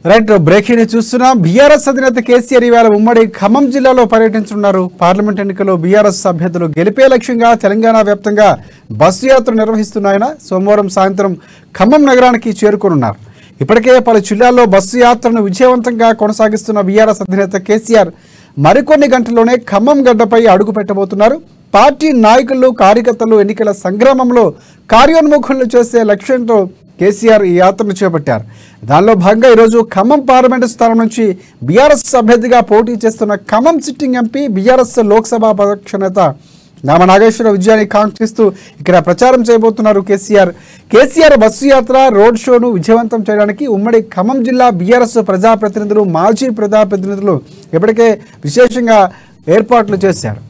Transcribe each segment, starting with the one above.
Right breaking చూస్తున్నాం. BRS అధినేత కేసీఆర్ ఇవాళ ఉమ్మడి ఖమ్మం జిల్లాలో పర్యటించనున్నారు. పార్లమెంట్ ఎన్నికల్లో బీఆర్ఎస్ అభ్యర్థులు గెలిపే లక్ష్యంగా తెలంగాణ వ్యాప్తంగా బస్సు యాత్ర నిర్వహిస్తున్నాయన సోమవారం సాయంత్రం ఖమ్మం నగరానికి చేరుకోనున్నారు. ఇప్పటికే పలు జిల్లాల్లో బస్సు యాత్రను విజయవంతంగా కొనసాగిస్తున్న బీఆర్ఎస్ అధినేత కేసీఆర్ మరికొన్ని గంటల్లోనే ఖమ్మం గడ్డపై అడుగు పెట్టబోతున్నారు. పార్టీ నాయకులు కార్యకర్తలు ఎన్నికల సంగ్రామంలో కార్యోన్ముఖులు చేసే లక్ష్యంతో కేసీఆర్ ఈ యాత్రను చేపట్టారు. దానిలో భాగంగా ఈరోజు ఖమ్మం పార్లమెంటు స్థానం నుంచి బీఆర్ఎస్ అభ్యర్థిగా పోటీ చేస్తున్న Khammam sitting MP BRS Lok Sabha పక్ష నేత నామ నాగేశ్వర విజయాన్ని కాంక్షిస్తూ ఇక్కడ ప్రచారం చేయబోతున్నారు కేసీఆర్ బస్సు యాత్ర రోడ్ షోను విజయవంతం చేయడానికి ఉమ్మడి ఖమ్మం జిల్లా బీఆర్ఎస్ ప్రజాప్రతినిధులు మాజీ ప్రజాప్రతినిధులు ఇప్పటికే విశేషంగా ఏర్పాట్లు చేశారు.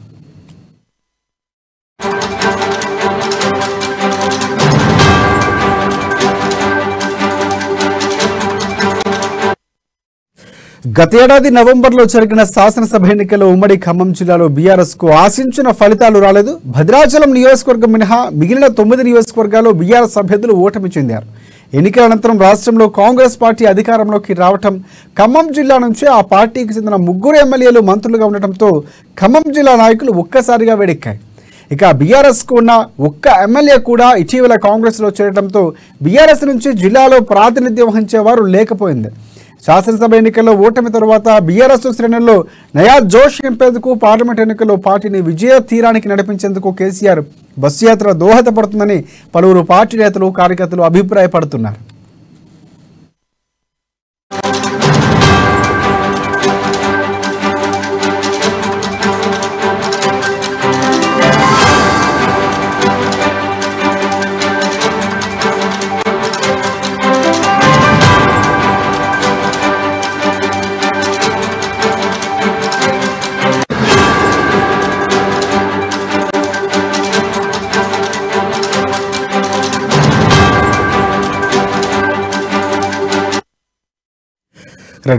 గతేడాది నవంబర్లో జరిగిన శాసనసభ ఎన్నికల్లో ఉమ్మడి ఖమ్మం జిల్లాలో బీఆర్ఎస్ కు ఆశించిన ఫలితాలు రాలేదు. భద్రాచలం నియోజకవర్గం మినహా మిగిలిన 9 నియోజకవర్గాల్లో బీఆర్ఎస్ అభ్యర్థులు ఓటమి చెందారు. ఎన్నికల అనంతరం రాష్ట్రంలో కాంగ్రెస్ పార్టీ అధికారంలోకి రావటం, ఖమ్మం జిల్లా నుంచే ఆ పార్టీకి చెందిన 3 ఎమ్మెల్యేలు మంత్రులుగా ఉండటంతో ఖమ్మం జిల్లా నాయకులు ఒక్కసారిగా వేడెక్కాయి. ఇక బీఆర్ఎస్ కు ఉన్న ఒక్క ఎమ్మెల్యే కూడా ఇటీవల కాంగ్రెస్ లో చేరడంతో బీఆర్ఎస్ నుంచి జిల్లాలో ప్రాతినిధ్యం వహించేవారు లేకపోయింది. శాసనసభ ఎన్నికల్లో ఓటమి తరువాత బీఆర్ఎస్ శ్రేణుల్లో నయా జోష్ నింపేందుకు పార్లమెంట్ ఎన్నికల్లో పార్టీని విజయ తీరానికి నడిపించేందుకు కేసీఆర్ బస్సు యాత్ర దోహదపడుతుందని పలువురు పార్టీ నేతలు కార్యకర్తలు అభిప్రాయపడుతున్నారు.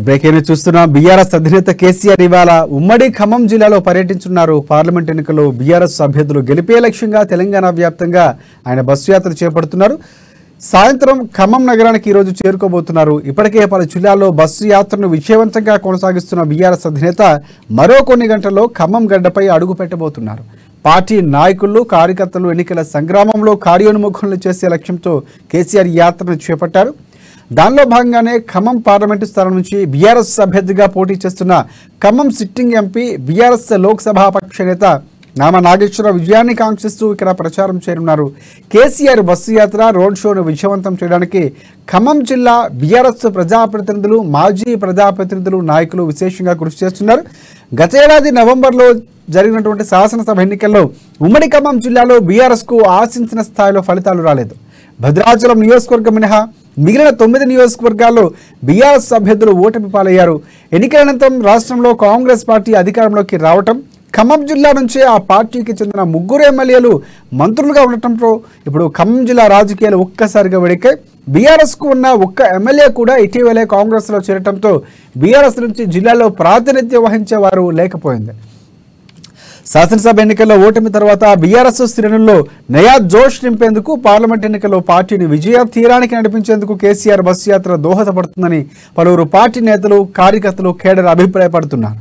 బ్రేకింగ్ చూస్తున్న బీఆర్ఎస్ అధినేత కేసీఆర్ ఇవాళ ఉమ్మడి ఖమ్మం జిల్లాలో పర్యటించున్నారు. పార్లమెంట్ ఎన్నికల్లో బీఆర్ఎస్ అభ్యర్థులు గెలిపే లక్ష్యంగా తెలంగాణ వ్యాప్తంగా ఆయన బస్సు యాత్ర చేపడుతున్నారు. సాయంత్రం ఖమ్మం నగరానికి ఈరోజు చేరుకోబోతున్నారు. ఇప్పటికే పలు జిల్లాల్లో బస్సు యాత్రను విజయవంతంగా కొనసాగిస్తున్న బీఆర్ఎస్ అధినేత మరో కొన్ని గంటల్లో ఖమ్మం గడ్డపై అడుగు పెట్టబోతున్నారు. పార్టీ నాయకులు కార్యకర్తలు ఎన్నికల సంగ్రామంలో కార్యోన్ముఖులు చేసే లక్ష్యంతో కేసీఆర్ యాత్రను చేపట్టారు. దానిలో భాగంగానే ఖమ్మం పార్లమెంటు స్థానం నుంచి బీఆర్ఎస్ అభ్యర్థిగా పోటీ చేస్తున్న Khammam sitting MP BRS Lok Sabha పక్ష నేత నామ నాగేశ్వర విజయాన్ని కాంక్షిస్తూ ఇక్కడ ప్రచారం చేయనున్నారు. కేసీఆర్ బస్సు యాత్ర రోడ్ షోను విజయవంతం చేయడానికి ఖమ్మం జిల్లా బీఆర్ఎస్ ప్రజాప్రతినిధులు మాజీ ప్రజాప్రతినిధులు నాయకులు విశేషంగా కృషి చేస్తున్నారు. గతేడాది నవంబర్లో జరిగినటువంటి శాసనసభ ఎన్నికల్లో ఉమ్మడి ఖమ్మం జిల్లాలో బీఆర్ఎస్ కు ఆశించిన స్థాయిలో ఫలితాలు రాలేదు. భద్రాచలం నియోజకవర్గం మినహా మిగిలిన 9 నియోజకవర్గాల్లో బీఆర్ఎస్ అభ్యర్థులు ఓటమి పాలయ్యారు. ఎన్నికల అనంతరం రాష్ట్రంలో కాంగ్రెస్ పార్టీ అధికారంలోకి రావటం, ఖమ్మం జిల్లా నుంచే ఆ పార్టీకి చెందిన 3 ఎమ్మెల్యేలు మంత్రులుగా ఉండటంతో ఇప్పుడు ఖమ్మం జిల్లా రాజకీయాలు ఒక్కసారిగా వేడెక్కాయి. బీఆర్ఎస్ కు ఉన్న ఒక్క ఎమ్మెల్యే కూడా ఇటీవలే కాంగ్రెస్ లో చేరటంతో బీఆర్ఎస్ నుంచి జిల్లాలో ప్రాతినిధ్యం వహించేవారు లేకపోయింది. శాసనసభ ఎన్నికల్లో ఓటమి తర్వాత బీఆర్ఎస్ శ్రేణుల్లో నయా జోష్ నింపేందుకు పార్లమెంట్ ఎన్నికల్లో పార్టీని విజయ తీరానికి నడిపించేందుకు కేసీఆర్ బస్సు యాత్ర దోహదపడుతుందని పలువురు పార్టీ నేతలు కార్యకర్తలు కేడర్ అభిప్రాయపడుతున్నారు.